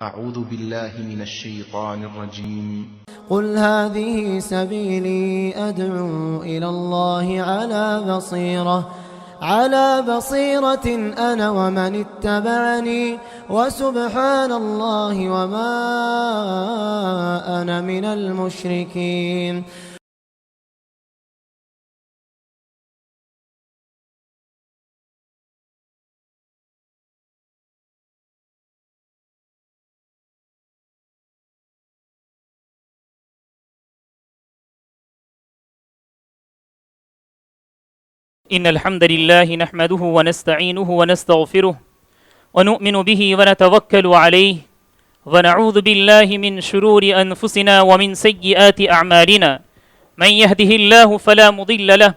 أعوذ بالله من الشيطان الرجيم. قل هذه سبيلي أدعو إلى الله على بصيرة أنا ومن اتبعني وسبحان الله وما أنا من المشركين. إن الحمد لله نحمده ونستعينه ونستغفره ونؤمن به ونتوكل عليه ونعوذ بالله من شرور أنفسنا ومن سيئات أعمالنا من يهده الله فلا مضل له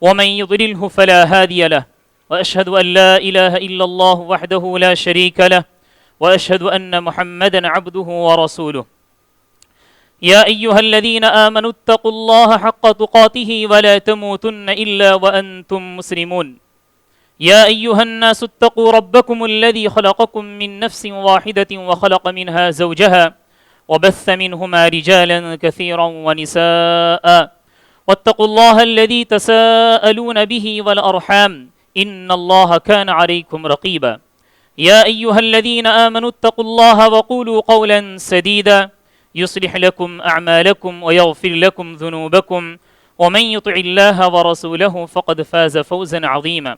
ومن يضلله فلا هادي له وأشهد أن لا إله إلا الله وحده لا شريك له وأشهد أن محمدا عبده ورسوله. يا أيها الذين آمنوا اتقوا الله حق تقاته ولا تموتن إلا وأنتم مسلمون. يا أيها الناس اتقوا ربكم الذي خلقكم من نفس واحدة وخلق منها زوجها وبث منهما رجالا كثيرا ونساء واتقوا الله الذي تساءلون به والأرحام إن الله كان عليكم رقيبا. يا أيها الذين آمنوا اتقوا الله وقولوا قولا سديدا يصلح لكم أعمالكم ويغفر لكم ذنوبكم ومن يطع الله ورسوله فقد فاز فوزا عظيما.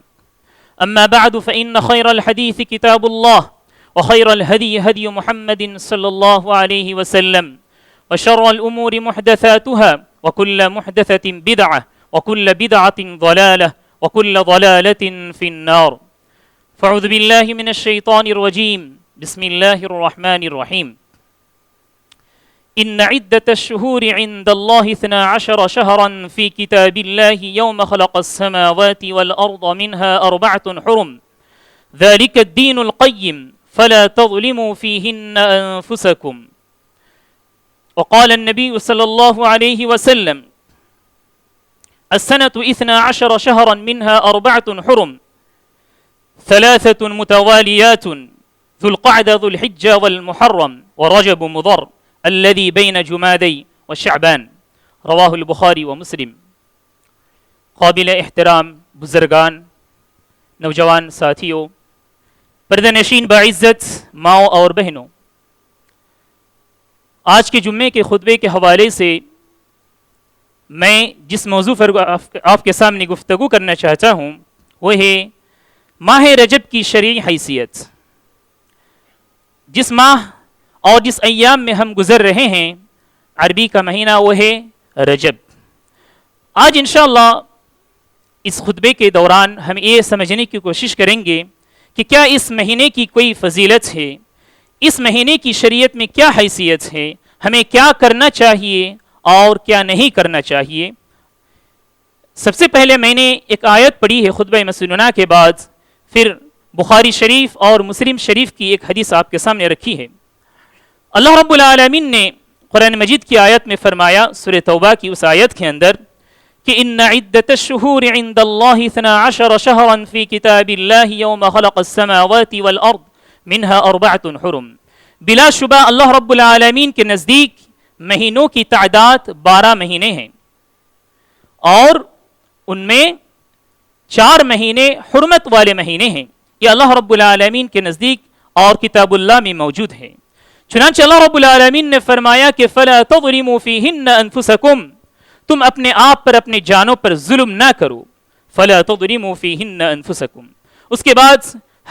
أما بعد فإن خير الحديث كتاب الله وخير الهدي هدي محمد صلى الله عليه وسلم وشر الأمور محدثاتها وكل محدثة بدعة وكل بدعة ضلالة وكل ضلالة في النار. فأعوذ بالله من الشيطان الرجيم. بسم الله الرحمن الرحيم. إن عدة الشهور عند الله 12 شهرا في كتاب الله يوم خلق السماوات والأرض منها 4 حرم ذلك الدين القيم فلا تظلموا فيهن أنفسكم. وقال النبي صلى الله عليه وسلم السنة 12 شهرا منها 4 حرم 3 متواليات ذو القعدة ذو الحجة والمحرم ورجب مضر الذي بين جمادی و شعبان. رواہ البخاری و مسلم. قابل احترام بزرگان، نوجوان ساتھیوں، پردہ نشین باعزت ماؤں اور بہنوں، آج کے جمعے کے خطبے کے حوالے سے میں جس موضوع پر آپ کے سامنے گفتگو کرنا چاہتا ہوں وہ ہے ماہ رجب کی شرعی حیثیت. جس ماہ اور جس ایام میں ہم گزر رہے ہیں عربی کا مہینہ وہ ہے رجب. آج انشاءاللہ اس خطبے کے دوران ہم یہ سمجھنے کی کوشش کریں گے کہ کیا اس مہینے کی کوئی فضیلت ہے، اس مہینے کی شریعت میں کیا حیثیت ہے، ہمیں کیا کرنا چاہیے اور کیا نہیں کرنا چاہیے. سب سے پہلے میں نے ایک آیت پڑھی ہے خطبہ مسنونہ کے بعد، پھر بخاری شریف اور مسلم شریف کی ایک حدیث آپ کے سامنے رکھی ہے. اللہ رب العالمین نے قرآن مجید کی آیت میں فرمایا سورہ توبہ کی اس آیت کے اندر کہ ان عدت الشہور عند اللہ 12 شہرا فی کتاب اللہ یوم خلق السماوات والارض منها 4 حرم. بلا شبہ اللہ رب العالمین کے نزدیک مہینوں کی تعداد 12 مہینے ہیں اور ان میں 4 مہینے حرمت والے مہینے ہیں. یہ اللہ رب العالمین کے نزدیک اور کتاب اللہ میں موجود ہے. چنانچہ اللہ رب العالمین نے فرمایا کہ فَلَا تَظْلِمُوا فِيهِنَّ أَنفُسَكُمْ، تم اپنے آپ پر اپنے جانوں پر ظلم نہ کرو. فَلَا تَظْلِمُوا فِيهِنَّ أَنفُسَكُمْ. اس کے بعد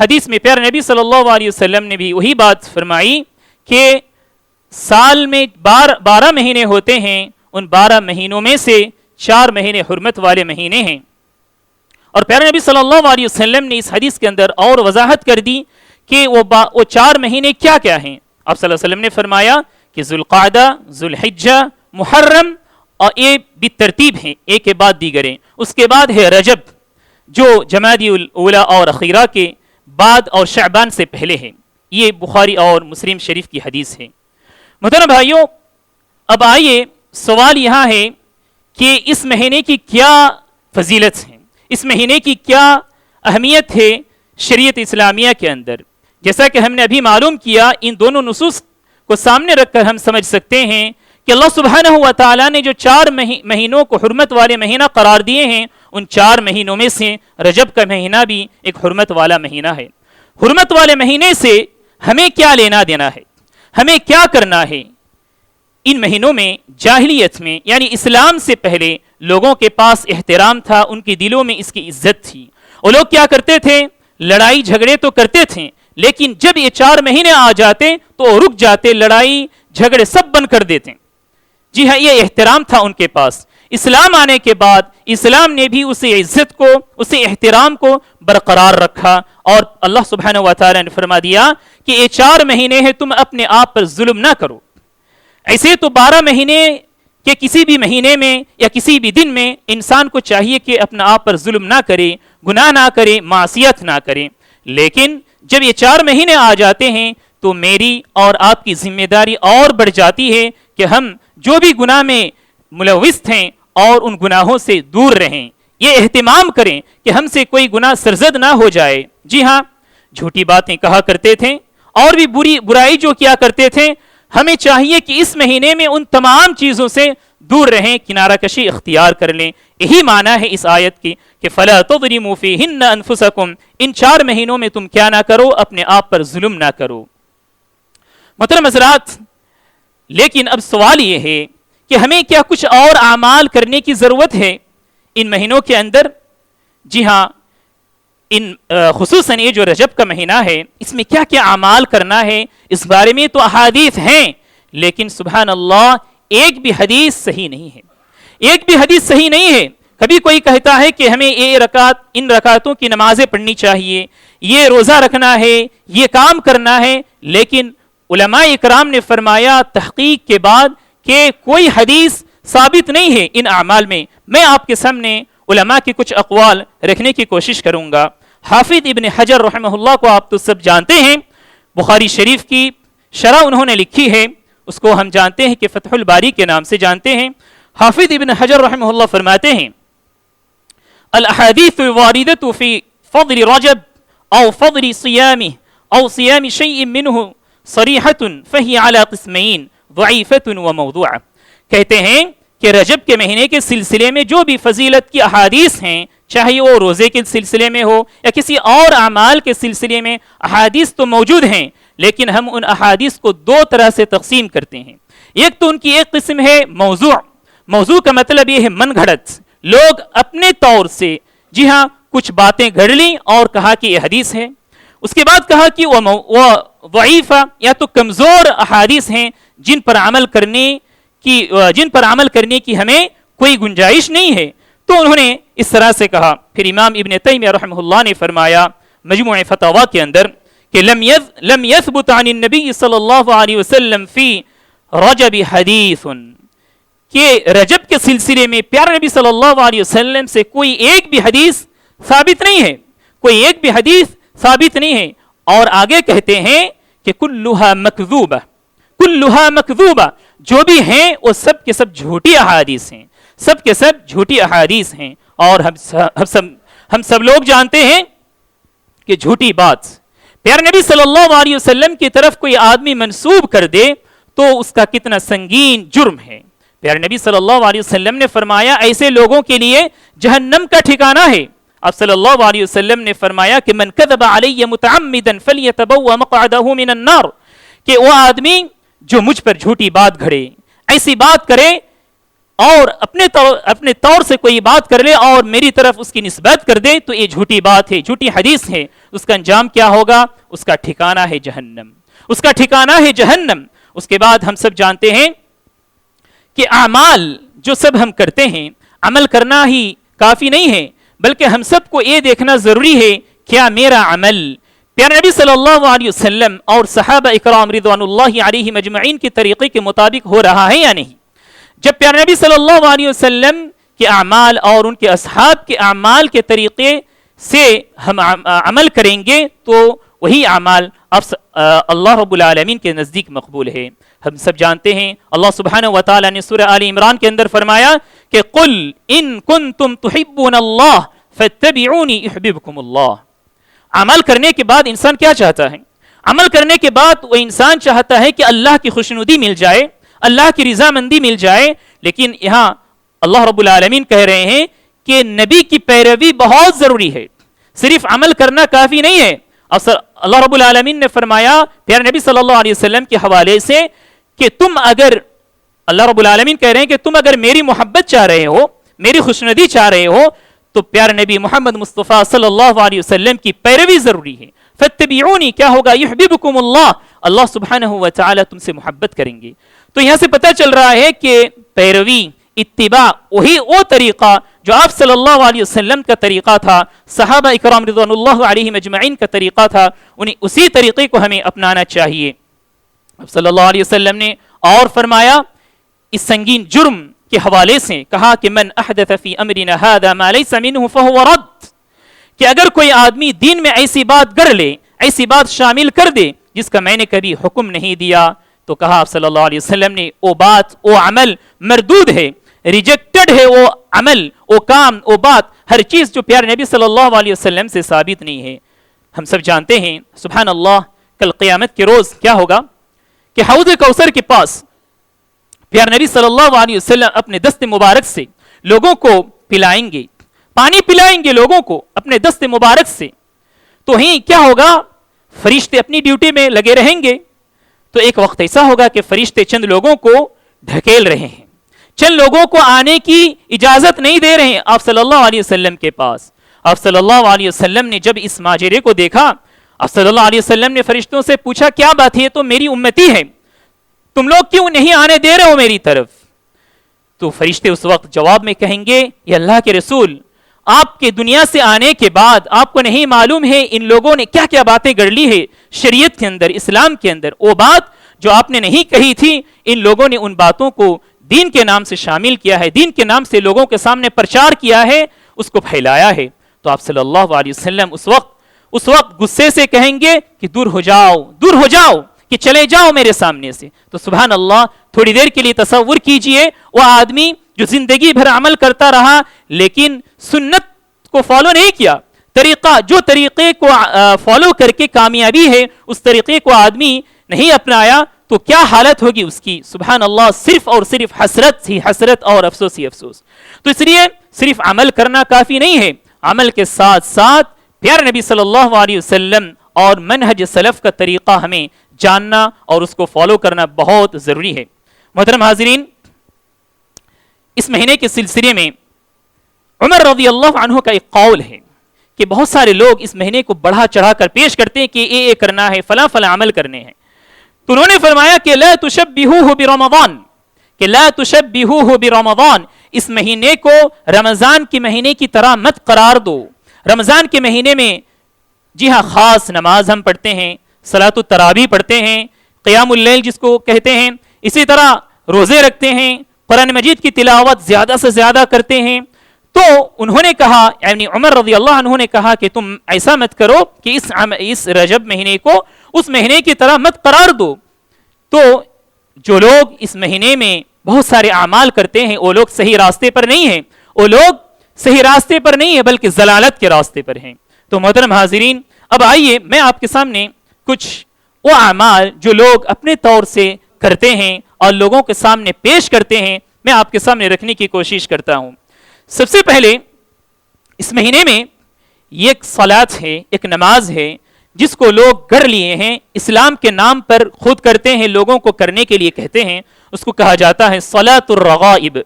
حدیث میں پیارے نبی صلی اللہ علیہ وسلم نے بھی وہی بات فرمائی کہ سال میں 12 مہینے ہوتے ہیں، ان 12 مہینوں میں سے 4 مہینے حرمت والے مہینے ہیں. اور پیارے نبی صلی اللہ علیہ وسلم نے اس حدیث کے اندر اور وضاحت کر دی کہ وہ 4 مہینے کیا کیا ہیں. آپ صلی اللہ علیہ وسلم نے فرمایا کہ ذوالقعدہ، ذوالحجہ، محرم، اور یہ بھی ترتیب ہیں ایک کے بعد دیگریں. اس کے بعد ہے رجب جو جمادی الاولیٰ اور اخیرہ کے بعد اور شعبان سے پہلے ہے. یہ بخاری اور مسلم شریف کی حدیث ہے. محترم بھائیوں، اب آئیے سوال یہاں ہے کہ اس مہینے کی کیا فضیلت ہے، اس مہینے کی کیا اہمیت ہے شریعت اسلامیہ کے اندر. جیسا کہ ہم نے ابھی معلوم کیا، ان دونوں نصوص کو سامنے رکھ کر ہم سمجھ سکتے ہیں کہ اللہ سبحانہ و تعالیٰ نے جو 4 مہینوں کو حرمت والے مہینہ قرار دیے ہیں، ان 4 مہینوں میں سے رجب کا مہینہ بھی ایک حرمت والا مہینہ ہے۔ حرمت والے مہینے سے ہمیں کیا لینا دینا ہے، ہمیں کیا کرنا ہے؟ ان مہینوں میں جاہلیت میں یعنی اسلام سے پہلے لوگوں کے پاس احترام تھا، ان کے دلوں میں اس کی عزت تھی۔ وہ لوگ کیا کرتے تھے؟ لڑائی جھگڑے تو کرتے تھے، لیکن جب یہ 4 مہینے آ جاتے تو رک جاتے، لڑائی جھگڑے سب بند کر دیتے۔ جی ہاں، یہ احترام تھا ان کے پاس۔ اسلام آنے کے بعد اسلام نے بھی اسے عزت کو، اسے احترام کو برقرار رکھا، اور اللہ سبحانہ و تعالی نے فرما دیا کہ یہ 4 مہینے ہیں، تم اپنے آپ پر ظلم نہ کرو۔ ایسے تو 12 مہینے کے کسی بھی مہینے میں یا کسی بھی دن میں انسان کو چاہیے کہ اپنا آپ پر ظلم نہ کرے، گناہ نہ کرے، معصیت نہ کرے، لیکن جب یہ 4 مہینے آ جاتے ہیں تو میری اور آپ کی ذمہ داری اور بڑھ جاتی ہے کہ ہم جو بھی گناہ میں ملوث تھے اور ان گناہوں سے دور رہیں، یہ اہتمام کریں کہ ہم سے کوئی گناہ سرزد نہ ہو جائے۔ جی ہاں، جھوٹی باتیں کہا کرتے تھے اور بھی برائی جو کیا کرتے تھے، ہمیں چاہیے کہ اس مہینے میں ان تمام چیزوں سے دور رہیں، کنارہ کشی اختیار کر لیں۔ یہی معنی ہے اس آیت کی کہ فَلَا تَظْلِمُوا فِيهِنَّ أَنفُسَكُمْ، ان 4 مہینوں میں تم کیا نہ کرو، اپنے آپ پر ظلم نہ کرو۔ محترم حضرات، لیکن اب سوال یہ ہے کہ ہمیں کیا کچھ اور اعمال کرنے کی ضرورت ہے ان مہینوں کے اندر؟ جی ہاں، خصوصاً یہ جو رجب کا مہینہ ہے، اس میں کیا کیا اعمال کرنا ہے، اس بارے میں تو احادیث ہیں، لیکن سبحان اللہ ایک بھی حدیث صحیح نہیں ہے، ایک بھی حدیث صحیح نہیں ہے۔ کبھی کوئی کہتا ہے کہ ہمیں ان رکعتوں کی نمازیں پڑھنی چاہیے، یہ روزہ رکھنا ہے، یہ کام کرنا ہے، لیکن علماء اکرام نے فرمایا تحقیق کے بعد کہ کوئی حدیث ثابت نہیں ہے ان اعمال میں۔ میں آپ کے سامنے علماء کے کچھ اقوال رکھنے کی کوشش کروں گا۔ حافظ ابن حجر رحمہ اللہ کو آپ تو سب جانتے ہیں، بخاری شریف کی شرح انہوں نے لکھی ہے، اس کو ہم جانتے ہیں کہ فتح الباری کے نام سے جانتے ہیں۔ حافظ ابن حجر رحمہ اللہ فرماتے ہیں الاحادیث الواردۃ فی فضل رجب او فضل صیامہ او صیام شیء منہ صریحۃ فہی علی قسمین ضعیفۃ و موضوع۔ کہتے ہیں کہ رجب کے مہینے کے سلسلے میں جو بھی فضیلت کی احادیث ہیں، چاہے وہ روزے کے سلسلے میں ہو یا کسی اور اعمال کے سلسلے میں، احادیث تو موجود ہیں، لیکن ہم ان احادیث کو 2 طرح سے تقسیم کرتے ہیں۔ ایک تو ان کی ایک قسم ہے موضوع۔ موضوع کا مطلب یہ ہے من گھڑت، لوگ اپنے طور سے جی ہاں کچھ باتیں گھڑ لیں اور کہا کہ یہ حدیث ہے۔ اس کے بعد کہا کہ وہ ضعیفہ یا تو کمزور احادیث ہیں جن پر عمل کرنے کی ہمیں کوئی گنجائش نہیں ہے، تو انہوں نے اس طرح سے کہا۔ پھر امام ابن تیمیہ رحمہ اللہ نے فرمایا مجموع فتاوی کے اندر کہ لم يثبت عن النبی صلی اللہ علیہ وسلم فی رجب حدیث، کہ رجب کے سلسلے میں پیارے نبی صلی اللہ علیہ وسلم سے کوئی ایک بھی حدیث ثابت نہیں ہے، کوئی ایک بھی حدیث ثابت نہیں ہے۔ اور آگے کہتے ہیں کہ کلھا مکذوبہ، کلھا مکذوبہ، جو بھی ہیں وہ سب کے سب جھوٹی احادیث ہیں، سب کے سب جھوٹی احادیث ہیں۔ اور ہم سب لوگ جانتے ہیں کہ جھوٹی بات پیارے نبی صلی اللہ علیہ وسلم کی طرف کوئی آدمی منسوب کر دے تو اس کا کتنا سنگین جرم ہے۔ پیارے نبی صلی اللہ علیہ وسلم نے فرمایا ایسے لوگوں کے لیے جہنم کا ٹھکانہ ہے۔ آپ صلی اللہ علیہ وسلم نے فرمایا کہ من کذب علی متعمدا فلیتبوأ مقعدہ من النار، کہ وہ آدمی جو مجھ پر جھوٹی بات گھڑے، ایسی بات کرے اور اپنے طور سے کوئی بات کر لے اور میری طرف اس کی نسبت کر دے، تو یہ جھوٹی بات ہے، جھوٹی حدیث ہے، اس کا انجام کیا ہوگا؟ اس کا ٹھکانہ ہے جہنم، اس کا ٹھکانہ ہے جہنم۔ اس کے بعد ہم سب جانتے ہیں کہ اعمال جو سب ہم کرتے ہیں، عمل کرنا ہی کافی نہیں ہے، بلکہ ہم سب کو یہ دیکھنا ضروری ہے کیا میرا عمل پیارے نبی صلی اللہ علیہ وسلم اور صحابہ اکرام رضوان اللہ علیہم اجمعین کے طریقے کے مطابق ہو رہا ہے یا نہیں۔ جب پیارے نبی صلی اللہ علیہ وسلم کے اعمال اور ان کے اصحاب کے اعمال کے طریقے سے ہم عمل کریں گے تو وہی اعمال اللہ رب العالمین کے نزدیک مقبول ہے۔ ہم سب جانتے ہیں اللہ سبحانہ و تعالی نے سورہ آل عمران کے اندر فرمایا کہ قل ان کنتم تحبون اللہ فاتبعونی احببکم اللہ۔ عمل کرنے کے بعد انسان کیا چاہتا ہے؟ عمل کرنے کے بعد وہ انسان چاہتا ہے کہ اللہ کی خوشنودی مل جائے، اللہ کی رضامندی مل جائے، لیکن یہاں اللہ رب العالمین کہہ رہے ہیں کہ نبی کی پیروی بہت ضروری ہے، صرف عمل کرنا کافی نہیں ہے. اللہ رب العالمین نے فرمایا پیارے نبی صلی اللہ علیہ وسلم کے حوالے سے کہ تم اگر، اللہ رب العالمین کہہ رہے ہیں کہ تم اگر میری محبت چاہ رہے ہو، میری خوشنودی چاہ رہے ہو، تو پیارے نبی محمد مصطفیٰ صلی اللہ علیہ وسلم کی پیروی ضروری ہے. فاتبعونی، کیا ہوگا؟ یحببکم اللہ، اللہ سبحانہ و تعالی تم سے محبت کریں گے. تو یہاں سے پتہ چل رہا ہے کہ پیروی، اتباع، وہی وہ طریقہ جو آپ صلی اللہ علیہ وسلم کا طریقہ تھا، صحابہ اکرام رضوان اللہ علیہم اجمعین کا طریقہ تھا، انہیں اسی طریقے کو ہمیں اپنانا چاہیے. اب صلی اللہ علیہ وسلم نے اور فرمایا اس سنگین جرم کے حوالے سے، کہا کہ من احدث فی امرنا ھذا ما لیس منہ فہو رد، کہ اگر کوئی آدمی دین میں ایسی بات گڑھ لے، ایسی بات شامل کر دے جس کا میں نے کبھی حکم نہیں دیا، تو کہا آپ صلی اللہ علیہ وسلم نے وہ بات، وہ عمل مردود ہے، ریجیکٹڈ ہے، وہ عمل، وہ کام، وہ بات، ہر چیز جو پیارے نبی صلی اللہ علیہ وسلم سے ثابت نہیں ہے. ہم سب جانتے ہیں سبحان اللہ کل قیامت کے روز کیا ہوگا کہ حوض کوثر کے پاس پیارے نبی صلی اللہ علیہ وسلم اپنے دست مبارک سے لوگوں کو پلائیں گے، پانی پلائیں گے لوگوں کو اپنے دست مبارک سے. تو ہی کیا ہوگا؟ فرشتے اپنی ڈیوٹی میں لگے رہیں گے. تو ایک وقت ایسا ہوگا کہ فرشتے چند لوگوں کو ڈھکیل رہے ہیں، چند لوگوں کو آنے کی اجازت نہیں دے رہے ہیں آپ صلی اللہ علیہ وسلم کے پاس. آپ صلی اللہ علیہ وسلم نے جب اس ماجرے کو دیکھا، آپ صلی اللہ علیہ وسلم نے فرشتوں سے پوچھا کیا بات ہے؟ تو میری امتی ہے، تم لوگ کیوں نہیں آنے دے رہے ہو میری طرف؟ تو فرشتے اس وقت جواب میں کہیں گے یہ اللہ کے رسول، آپ کے دنیا سے آنے کے بعد آپ کو نہیں معلوم ہے ان لوگوں نے کیا کیا باتیں گڑھ لی ہے شریعت کے اندر، اسلام کے اندر. وہ بات جو آپ نے نہیں کہی تھی، ان لوگوں نے ان باتوں کو دین کے نام سے شامل کیا ہے، دین کے نام سے لوگوں کے سامنے پرچار کیا ہے، اس کو پھیلایا ہے. تو آپ صلی اللہ علیہ وسلم اس وقت غصے سے کہیں گے کہ دور ہو جاؤ، دور ہو جاؤ، کہ چلے جاؤ میرے سامنے سے. تو سبحان اللہ، تھوڑی دیر کے لیے تصور کیجئے وہ آدمی جو زندگی بھر عمل کرتا رہا لیکن سنت کو فالو نہیں کیا، جو طریقے کو فالو کر کے کامیابی ہے اس طریقے کو آدمی نہیں اپنایا، تو کیا حالت ہوگی اس کی؟ سبحان اللہ، صرف اور صرف حسرت ہی حسرت اور افسوس ہی افسوس. تو اس لیے صرف عمل کرنا کافی نہیں ہے، عمل کے ساتھ ساتھ پیارے نبی صلی اللہ علیہ وسلم اور منہج سلف کا طریقہ ہمیں جاننا اور اس کو فالو کرنا بہت ضروری ہے. محترم حاضرین، اس مہینے کے سلسلے میں عمر رضی اللہ عنہ کا ایک قول ہے کہ بہت سارے لوگ اس مہینے کو بڑھا چڑھا کر پیش کرتے ہیں کہ یہ کرنا ہے، فلاں فلاں عمل کرنے ہیں. تو انہوں نے فرمایا کہ لا تشبہوہ برمضان، کہ لا تشبہوہ برمضان، اس مہینے کو رمضان کے مہینے کی طرح مت قرار دو. رمضان کے مہینے میں جی ہاں خاص نماز ہم پڑھتے ہیں، صلاۃ التراویح پڑھتے ہیں، قیام اللیل جس کو کہتے ہیں، اسی طرح روزے رکھتے ہیں، قرآن مجید کی تلاوت زیادہ سے زیادہ کرتے ہیں. تو انہوں نے کہا، یعنی عمر رضی اللہ عنہ نے کہا کہ تم ایسا مت کرو کہ اس رجب مہینے کو اس مہینے کی طرح مت قرار دو. تو جو لوگ اس مہینے میں بہت سارے اعمال کرتے ہیں وہ لوگ صحیح راستے پر نہیں ہیں، وہ لوگ صحیح راستے پر نہیں ہیں بلکہ ضلالت کے راستے پر ہیں. تو محترم حاضرین، اب آئیے میں آپ کے سامنے کچھ وہ اعمال جو لوگ اپنے طور سے کرتے ہیں اور لوگوں کے سامنے پیش کرتے ہیں، میں آپ کے سامنے رکھنے کی کوشش کرتا ہوں. سب سے پہلے اس مہینے میں یہ ایک صلاۃ ہے، ایک نماز ہے جس کو لوگ گڑھ لیے ہیں، اسلام کے نام پر خود کرتے ہیں، لوگوں کو کرنے کے لیے کہتے ہیں. اس کو کہا جاتا ہے صلاۃ الرغائب.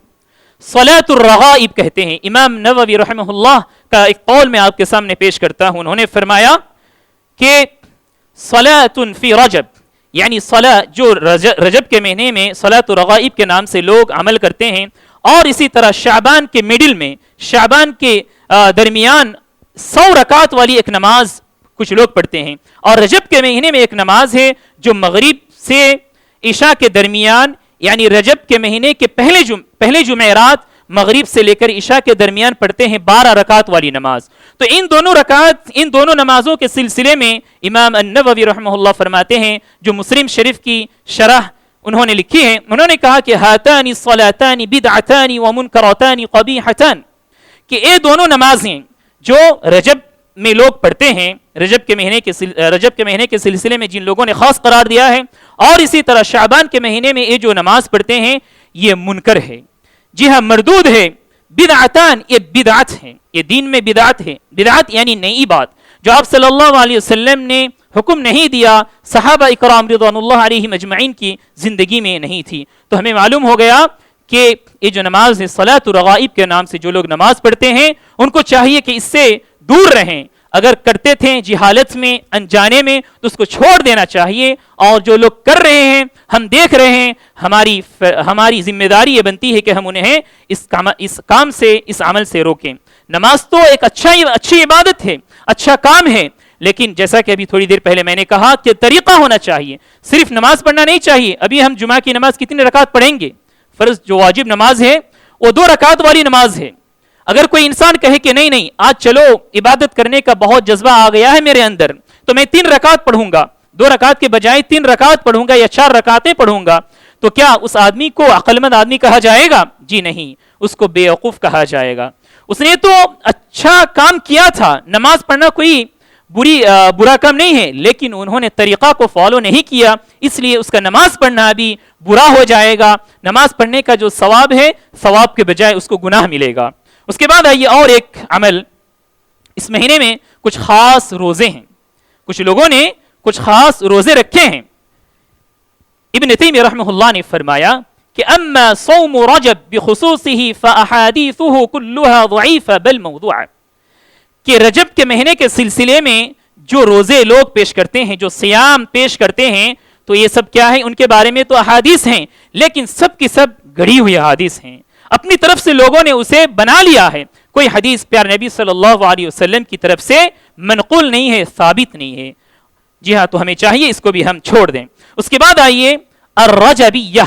صلاۃ الرغائب کہتے ہیں. امام نووی رحمہ اللہ کا ایک قول میں آپ کے سامنے پیش کرتا ہوں. انہوں نے فرمایا کہ صلاۃ فی رجب، یعنی صلاۃ جو رجب کے مہینے میں صلاۃ الرغائب کے نام سے لوگ عمل کرتے ہیں، اور اسی طرح شعبان کے میڈل میں، شعبان کے درمیان 100 رکعت والی ایک نماز کچھ لوگ پڑھتے ہیں. اور رجب کے مہینے میں ایک نماز ہے جو مغرب سے عشاء کے درمیان، یعنی رجب کے مہینے کے پہلے جمعرات مغرب سے لے کر عشاء کے درمیان پڑھتے ہیں 12 رکعت والی نماز. تو ان دونوں نمازوں کے سلسلے میں امام النووی رحمہ اللہ فرماتے ہیں، جو مسلم شریف کی شرح انہوں نے لکھی ہے، انہوں نے کہا کہ ہاتان الصلاتان بدعتان ومنکرتان قبیحتان، کہ یہ دونوں نمازیں جو رجب میں لوگ پڑھتے ہیں رجب کے مہینے کے سلسلے میں جن لوگوں نے خاص قرار دیا ہے، اور اسی طرح شعبان کے مہینے میں یہ جو نماز پڑھتے ہیں یہ منکر ہے، جی ہاں مردود ہے، بدعتان، یہ بدعت ہے، یہ دین میں بدعت ہے، بدعت یعنی نئی بات جو آپ صلی اللہ علیہ وسلم نے حکم نہیں دیا، صحابہ اکرام رضوان اللہ علیہم اجمعین کی زندگی میں نہیں تھی۔ تو ہمیں معلوم ہو گیا کہ یہ جو نماز ہے صلاۃ الرغائب کے نام سے جو لوگ نماز پڑھتے ہیں ان کو چاہیے کہ اس سے دور رہیں، اگر کرتے تھے جہالت میں انجانے میں تو اس کو چھوڑ دینا چاہیے، اور جو لوگ کر رہے ہیں ہم دیکھ رہے ہیں، ہماری ذمہ داری یہ بنتی ہے کہ ہم انہیں اس کام سے، اس عمل سے روکیں۔ نماز تو ایک اچھی عبادت ہے، اچھا کام ہے، لیکن جیسا کہ ابھی تھوڑی دیر پہلے میں نے کہا کہ طریقہ ہونا چاہیے، صرف نماز پڑھنا نہیں چاہیے۔ ابھی ہم جمعہ کی نماز کتنی رکعت پڑھیں گے؟ فرض جو واجب نماز ہے وہ 2 رکعت والی نماز ہے۔ اگر کوئی انسان کہے کہ نہیں آج چلو عبادت کرنے کا بہت جذبہ آ گیا ہے میرے اندر تو میں 3 رکعت پڑھوں گا، 2 رکعت کے بجائے 3 رکعت پڑھوں گا یا 4 رکعتیں پڑھوں گا، تو کیا اس آدمی کو عقل مند آدمی کہا جائے گا؟ جی نہیں، اس کو بے وقوف کہا جائے گا۔ اس نے تو اچھا کام کیا تھا، نماز پڑھنا کوئی برا کام نہیں ہے، لیکن انہوں نے طریقہ کو فالو نہیں کیا، اس لیے اس کا نماز پڑھنا بھی برا ہو جائے گا۔ نماز پڑھنے کا جو ثواب ہے، ثواب کے بجائے اس کو گناہ ملے گا۔ اس کے بعد آئیے اور ایک عمل، اس مہینے میں کچھ خاص روزے ہیں، کچھ لوگوں نے کچھ خاص روزے رکھے ہیں۔ ابن تیمیہ رحمہ اللہ نے فرمایا کہ اما صوم رجب بخصوصه فاحاديثه كلها ضعيفه بل موضوعه، کہ رجب کے مہینے کے سلسلے میں جو روزے لوگ پیش کرتے ہیں، جو صیام پیش کرتے ہیں، تو یہ سب کیا ہے؟ ان کے بارے میں تو احادیث ہیں، لیکن سب کی سب گڑھی ہوئی احادیث ہیں، اپنی طرف سے لوگوں نے اسے بنا لیا ہے، کوئی حدیث پیارے نبی صلی اللہ علیہ وسلم کی طرف سے منقول نہیں ہے، ثابت نہیں ہے۔ جی ہاں، تو ہمیں چاہیے اس کو بھی ہم چھوڑ دیں۔ اس کے بعد آئیے الرجبیہ،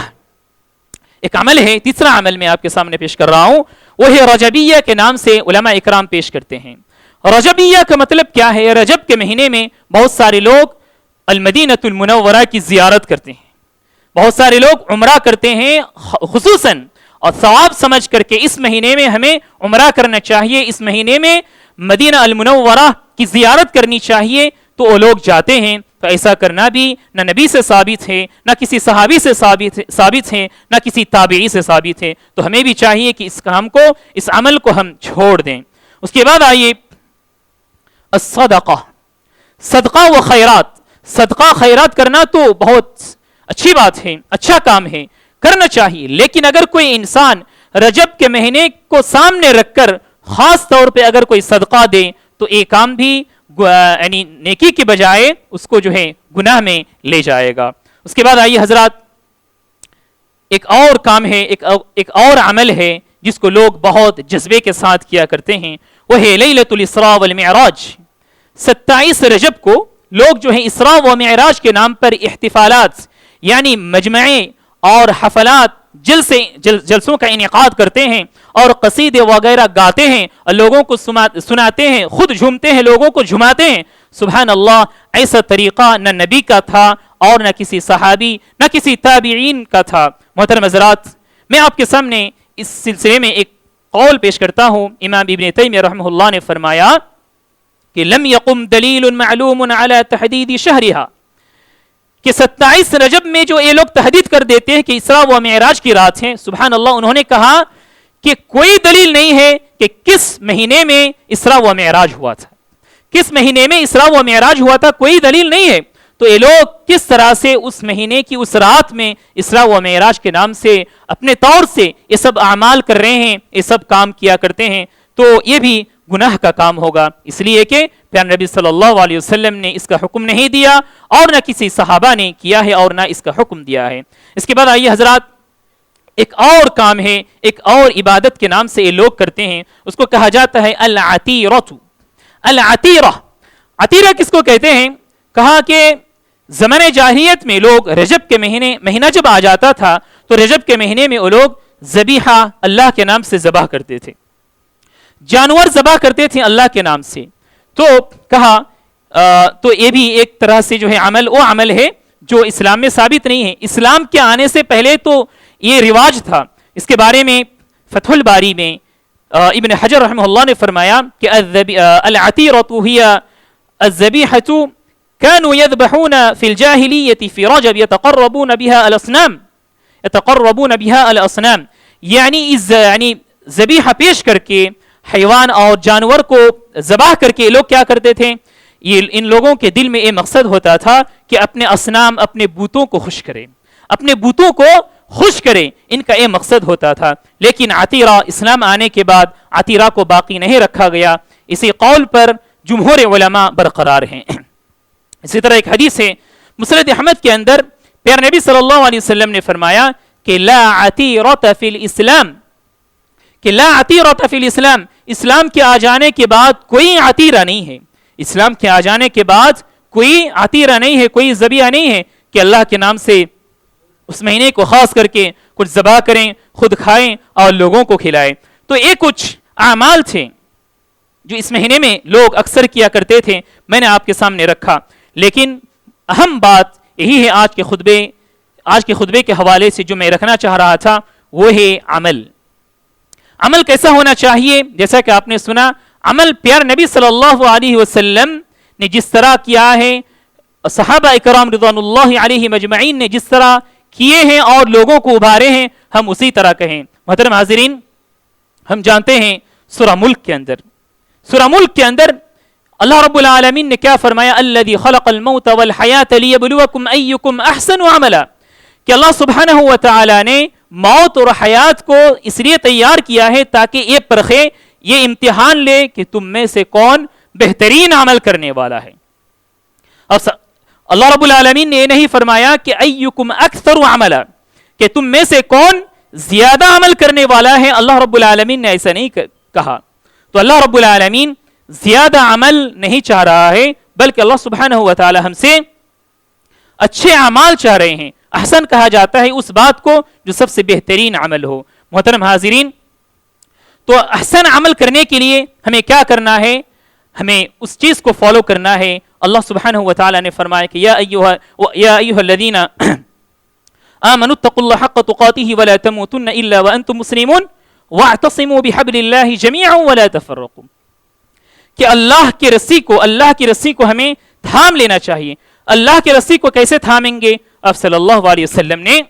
ایک عمل ہے، تیسرا عمل میں آپ کے سامنے پیش کر رہا ہوں، وہ ہے رجبیہ کے نام سے علماء اکرام پیش کرتے ہیں۔ رجبیہ کا مطلب کیا ہے؟ رجب کے مہینے میں بہت سارے لوگ المدینۃ المنورہ کی زیارت کرتے ہیں، بہت سارے لوگ عمرہ کرتے ہیں خصوصاً، اور ثواب سمجھ کر کے اس مہینے میں ہمیں عمرہ کرنا چاہیے، اس مہینے میں مدینہ المنورہ کی زیارت کرنی چاہیے، تو وہ لوگ جاتے ہیں۔ تو ایسا کرنا بھی نہ نبی سے ثابت ہے، نہ کسی صحابی سے ثابت ہے، نہ کسی تابعی سے ثابت ہے، تو ہمیں بھی چاہیے کہ اس کام کو، اس عمل کو ہم چھوڑ دیں۔ اس کے بعد آئیے الصدقہ، صدقہ و خیرات، صدقہ خیرات کرنا تو بہت اچھی بات ہے، اچھا کام ہے، کرنا چاہیے، لیکن اگر کوئی انسان رجب کے مہینے کو سامنے رکھ کر خاص طور پہ اگر کوئی صدقہ دے تو ایک کام بھی یعنی نیکی کے بجائے اس کو جو ہے گناہ میں لے جائے گا۔ اس کے بعد آئیے حضرات، ایک اور کام ہے، ایک اور عمل ہے جس کو لوگ بہت جذبے کے ساتھ کیا کرتے ہیں، وہ ہے لیلۃ الاسراء والمعراج۔ 27 رجب کو لوگ جو ہیں اسراء و معراج کے نام پر احتفالات یعنی مجمعے اور حفلات، جلسوں کا انعقاد کرتے ہیں اور قصیدے وغیرہ گاتے ہیں اور لوگوں کو سناتے ہیں، خود جھومتے ہیں، لوگوں کو جھماتے ہیں۔ سبحان اللہ، ایسا طریقہ نہ نبی کا تھا اور نہ کسی صحابی، نہ کسی تابعین کا تھا۔ محترم حضرات، میں آپ کے سامنے اس سلسلے میں ایک قول پیش کرتا ہوں۔ امام ابن تیمیہ رحمہ اللہ نے فرمایا کہ لم یقم دلیل معلوم علی تحدید شہرها، کہ 27 رجب میں جو یہ لوگ تحدید کر دیتے ہیں کہ اسراء و معراج کی رات ہے، سبحان اللہ، انہوں نے کہا کہ کوئی دلیل نہیں ہے کہ کس مہینے میں اسراء و معراج ہوا تھا، کس مہینے میں اسراء و معراج ہوا تھا، کوئی دلیل نہیں ہے۔ تو یہ لوگ کس طرح سے اس مہینے کی اس رات میں اسراء و معراج کے نام سے اپنے طور سے یہ سب اعمال کر رہے ہیں، یہ سب کام کیا کرتے ہیں، تو یہ بھی گناہ کا کام ہوگا، اس لیے کہ پیارے نبی صلی اللہ علیہ وسلم نے اس کا حکم نہیں دیا اور نہ کسی صحابہ نے کیا ہے اور نہ اس کا حکم دیا ہے۔ اس کے بعد آئیے حضرات، ایک اور کام ہے، ایک اور عبادت کے نام سے یہ لوگ کرتے ہیں، اس کو کہا جاتا ہے العتیرۃ۔ العتیرہ، عتیرہ کس کو کہتے ہیں؟ کہا کہ زمانہ جاہلیت میں لوگ رجب کے مہینہ جب آ جاتا تھا تو رجب کے مہینے میں وہ لوگ ذبیحہ اللہ کے نام سے ذبح کرتے تھے، جانور ذبح کرتے تھے اللہ کے نام سے۔ تو کہا تو یہ بھی ایک طرح سے جو ہے وہ عمل ہے جو اسلام میں ثابت نہیں ہے۔ اسلام کے آنے سے پہلے تو یہ رواج تھا۔ اس کے بارے میں فتح الباری میں ابن حجر رحمہ اللہ نے فرمایا کہ العتیرۃ ہی الذبيحة كانوا يذبحون في الجاهلية في رجب يتقربون بها الأصنام یعنی ذبیحہ پیش کر کے حیوان اور جانور کو ذبح کر کے لوگ کیا کرتے تھے؟ یہ ان لوگوں کے دل میں یہ مقصد ہوتا تھا کہ اپنے اصنام اپنے بتوں کو خوش کریں، ان کا یہ مقصد ہوتا تھا. لیکن عتیرہ اسلام آنے کے بعد عتیرہ کو باقی نہیں رکھا گیا. اسی قول پر جمہور علماء برقرار ہیں. اسی طرح ایک حدیث ہے مسند احمد کے اندر پیارے نبی صلی اللہ علیہ وسلم نے فرمایا کہ لا عتیرۃ فی الاسلام، اسلام کے آ جانے کے بعد کوئی عتیرہ نہیں ہے. اسلام کے آ جانے کے بعد کوئی عتیرہ نہیں ہے، کوئی ذبیحہ نہیں ہے کہ اللہ کے نام سے اس مہینے کو خاص کر کے کچھ ذبح کریں، خود کھائیں اور لوگوں کو کھلائیں. تو یہ کچھ اعمال تھے جو اس مہینے میں لوگ اکثر کیا کرتے تھے، میں نے آپ کے سامنے رکھا. لیکن اہم بات یہی ہے آج کے خطبے کے حوالے سے جو میں رکھنا چاہ رہا تھا، وہ ہے عمل کیسا ہونا چاہیے. جیسا کہ آپ نے سنا، عمل پیارے نبی صلی اللہ علیہ وسلم نے جس طرح کیا ہے، صحابہ اکرام رضوان اللہ علیہم اجمعین نے جس طرح کیے ہیں اور لوگوں کو ابھارے ہیں، ہم اسی طرح کہیں. محترم حاضرین، ہم جانتے ہیں سورہ ملک کے اندر اللہ رب العالمین نے کیا فرمایا؟ الذی خلق الموت والحیات لیبلوکم ایکم احسن عملا، کہ اللہ سبحانہ و تعالی نے موت اور حیات کو اس لیے تیار کیا ہے تاکہ یہ پرکھے، یہ امتحان لے کہ تم میں سے کون بہترین عمل کرنے والا ہے. اب اللہ رب العالمین نے یہ نہیں فرمایا کہ ایکم اکثر عملا، کہ تم میں سے کون زیادہ عمل کرنے والا ہے. اللہ رب العالمین نے ایسا نہیں کہا. تو اللہ رب العالمین زیادہ عمل نہیں چاہ رہا ہے، بلکہ اللہ سبحانہ و تعالی ہم سے اچھے اعمال چاہ رہے ہیں. احسن کہا جاتا ہے اس بات کو جو سب سے بہترین عمل ہو. محترم حاضرین، تو احسن عمل کرنے کے لیے ہمیں کیا کرنا ہے؟ ہمیں اس چیز کو فالو کرنا ہے. اللہ سبحانہ و تعالی نے فرمایا کہ یا ایھا الذین آمنوا اتقوا اللہ حق تقاتہ ولا تموتن الا وانتم مسلمون واعتصموا بحبل اللہ جميعا ولا تفرقوا، کہ اللہ کی رسی کو ہمیں تھام لینا چاہیے. اللہ کی رسی کو کیسے تھامیں گے؟ آپ صلی اللہ علیہ وسلم نے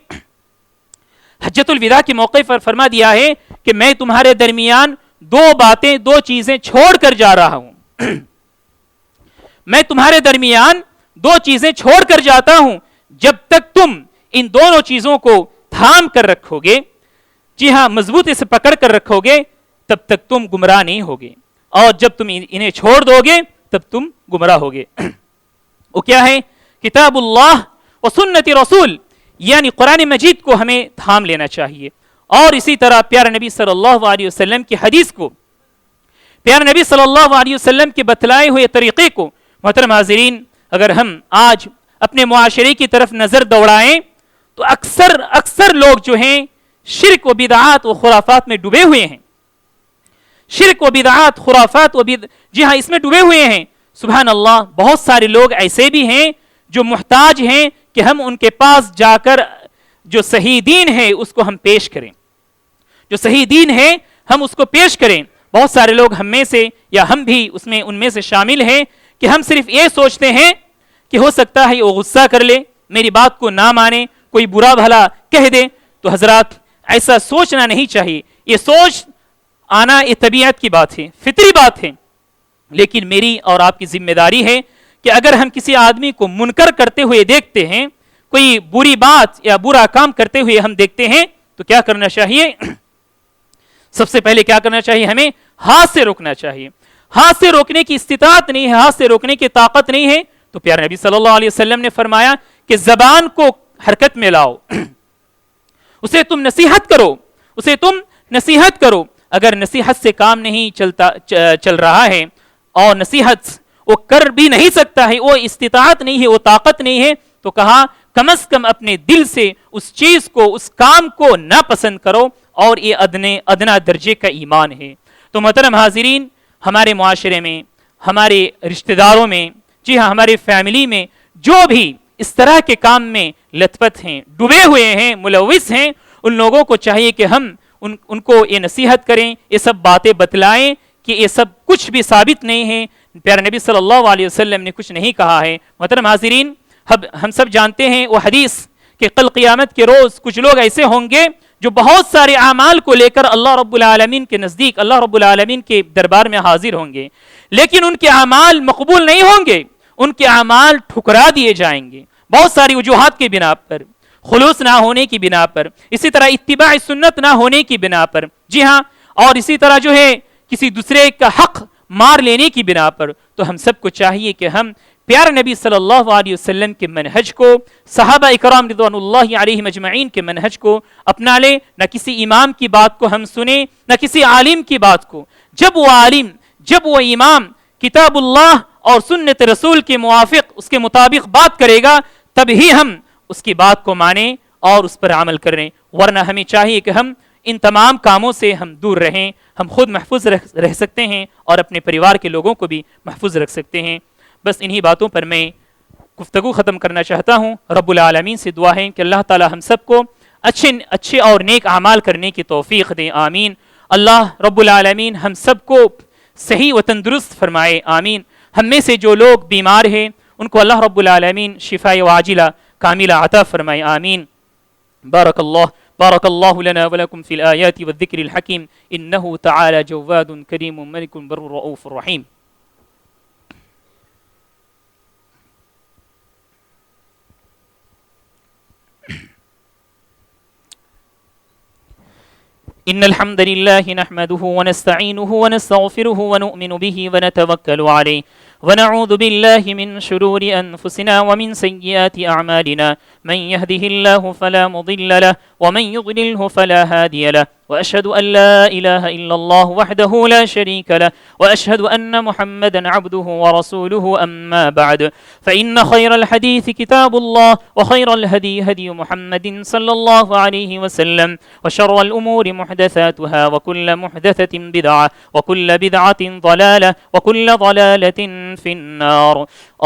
حجۃ الوداع کے موقع پر فرما دیا ہے کہ میں تمہارے درمیان دو چیزیں چھوڑ کر جا رہا ہوں. میں تمہارے درمیان دو چیزیں چھوڑ کر جاتا ہوں، جب تک تم ان دونوں چیزوں کو تھام کر رکھو گے، جی ہاں مضبوطی سے پکڑ کر رکھو گے، تب تک تم گمراہ نہیں ہوگے، اور جب تم انہیں چھوڑ دو گے تب تم گمراہ ہوگے. وہ کیا ہے؟ کتاب اللہ و سنت رسول، یعنی قرآن مجید کو ہمیں تھام لینا چاہیے. اور اسی طرح پیارے نبی صلی اللہ علیہ وسلم کی حدیث کو، پیارے نبی صلی اللہ علیہ وسلم کے بتلائے ہوئے طریقے کو. محترم حاضرین، اگر ہم آج اپنے معاشرے کی طرف نظر دوڑائیں تو اکثر لوگ جو ہیں شرک و بدعات و خرافات میں ڈوبے ہوئے ہیں. شرک و بدعات، خرافات جی ہاں اس میں ڈوبے ہوئے ہیں. سبحان اللہ، بہت سارے لوگ ایسے بھی ہیں جو محتاج ہیں کہ ہم ان کے پاس جا کر جو صحیح دین ہے اس کو ہم پیش کریں، ہم اس کو پیش کریں. بہت سارے لوگ ہم میں سے، یا ہم بھی ان میں سے شامل ہیں کہ ہم صرف یہ سوچتے ہیں کہ ہو سکتا ہے وہ غصہ کر لے، میری بات کو نہ مانے، کوئی برا بھلا کہہ دے. تو حضرات، ایسا سوچنا نہیں چاہیے. یہ سوچ آنا یہ طبیعت کی بات ہے، فطری بات ہے. لیکن میری اور آپ کی ذمہ داری ہے کہ اگر ہم کسی آدمی کو منکر کرتے ہوئے دیکھتے ہیں، کوئی بری بات یا برا کام کرتے ہوئے ہم دیکھتے ہیں، تو کیا کرنا چاہیے؟ سب سے پہلے کیا کرنا چاہیے؟ ہمیں ہاتھ سے روکنا چاہیے. ہاتھ سے روکنے کی استطاعت نہیں ہے، ہاتھ سے روکنے کی طاقت نہیں ہے، تو پیارے نبی صلی اللہ علیہ وسلم نے فرمایا کہ زبان کو حرکت میں لاؤ، اسے تم نصیحت کرو. اگر نصیحت سے کام نہیں چل رہا ہے، اور نصیحت وہ کر بھی نہیں سکتا ہے، وہ استطاعت نہیں ہے، وہ طاقت نہیں ہے، تو کہا کم از کم اپنے دل سے اس چیز کو، اس کام کو نہ پسند کرو. اور یہ ادنا درجے کا ایمان ہے. تو محترم حاضرین، ہمارے معاشرے میں، ہمارے رشتہ داروں میں، جی ہاں ہمارے فیملی میں جو بھی اس طرح کے کام میں لت پت ہیں، ڈوبے ہوئے ہیں، ملوث ہیں، ان لوگوں کو چاہیے کہ ہم ان کو یہ نصیحت کریں، یہ سب باتیں بتلائیں کہ یہ سب کچھ بھی ثابت نہیں ہے، پیارے نبی صلی اللہ علیہ وسلم نے کچھ نہیں کہا ہے۔ محترم حاضرین، ہم سب جانتے ہیں وہ حدیث کہ کل قیامت کے روز کچھ لوگ ایسے ہوں گے جو بہت سارے اعمال کو لے کر اللہ رب العالمین کے نزدیک، اللہ رب العالمین کے دربار میں حاضر ہوں گے، لیکن ان کے اعمال مقبول نہیں ہوں گے، ان کے اعمال ٹھکرا دیے جائیں گے بہت ساری وجوہات کی بنا پر، خلوص نہ ہونے کی بنا پر، اسی طرح اتباع سنت نہ ہونے کی بنا پر، جی ہاں، اور اسی طرح جو ہے کسی دوسرے کا حق مار لینے کی بنا پر۔ تو ہم سب کو چاہیے کہ ہم پیارے نبی صلی اللہ علیہ وسلم کے منہج کو، صحابہ اکرام رضوان اللہ علیہم اجمعین کے منہج کو اپنا لیں، نہ کسی امام کی بات کو ہم سنیں، نہ کسی عالم کی بات کو۔ جب وہ عالم، جب وہ امام کتاب اللہ اور سنت رسول کے موافق، اس کے مطابق بات کرے گا، تب ہی ہم اس کی بات کو مانیں اور اس پر عمل کریں، ورنہ ہمیں چاہیے کہ ہم ان تمام کاموں سے ہم دور رہیں۔ ہم خود محفوظ رہ سکتے ہیں اور اپنے پریوار کے لوگوں کو بھی محفوظ رکھ سکتے ہیں۔ بس انہی باتوں پر میں گفتگو ختم کرنا چاہتا ہوں۔ رب العالمین سے دعا ہے کہ اللہ تعالی ہم سب کو اچھے اور نیک اعمال کرنے کی توفیق دیں، آمین۔ اللہ رب العالمین ہم سب کو صحیح و تندرست فرمائے، آمین۔ ہم میں سے جو لوگ بیمار ہیں ان کو اللہ رب العالمین شفاء عاجلہ کاملہ عطا فرمائے، آمین۔ بارك الله لنا ولكم في الآيات والذكر الحكيم إنه تعالى جواد كريم ملك بر رؤوف رحيم. إن الحمد لله نحمده ونستعينه ونستغفره ونؤمن به ونتوكل عليه ونعوذ بالله من شرور أنفسنا ومن سيئات أعمالنا من يهده الله فلا مضل له ومن يضلله فلا هادي له وأشهد أن لا إله إلا الله وحده لا شريك له وأشهد أن محمدا عبده ورسوله أما بعد فإن خير الحديث كتاب الله وخير الهدي هدي محمد صلى الله عليه وسلم وشر الأمور محدثاتها وكل محدثة بدعة وكل بدعة ضلالة وكل ضلالة في النار.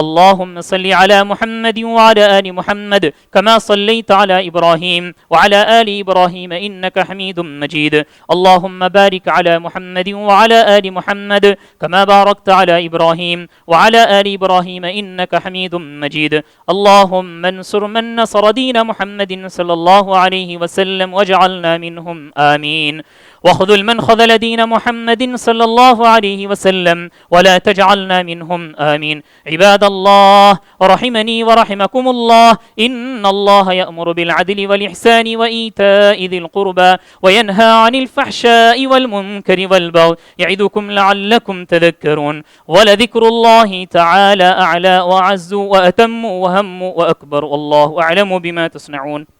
اللهم صل على محمد وعلى آل محمد كما صليت على إبراهيم وعلى آل إبراهيم إنك حميد مجيد. اللهم بارك على محمد وعلى آل محمد كما باركت على إبراهيم وعلى آل إبراهيم إنك حميد مجيد. اللهم انصر من نصر دين محمد صلى الله عليه وسلم واجعلنا منهم آمين. وخذل من خذل دين محمد صلى الله عليه وسلم ولا تجعلنا منهم آمين. عباد الله رحمني ورحمكم الله إن الله يأمر بالعدل والإحسان وإيتاء ذي القربى وينهى عن الفحشاء والمنكر والبغي يعظكم لعلكم تذكرون ولذكر الله تعالى أعلى وأعز وأتم وهم وأكبر والله أعلم بما تصنعون.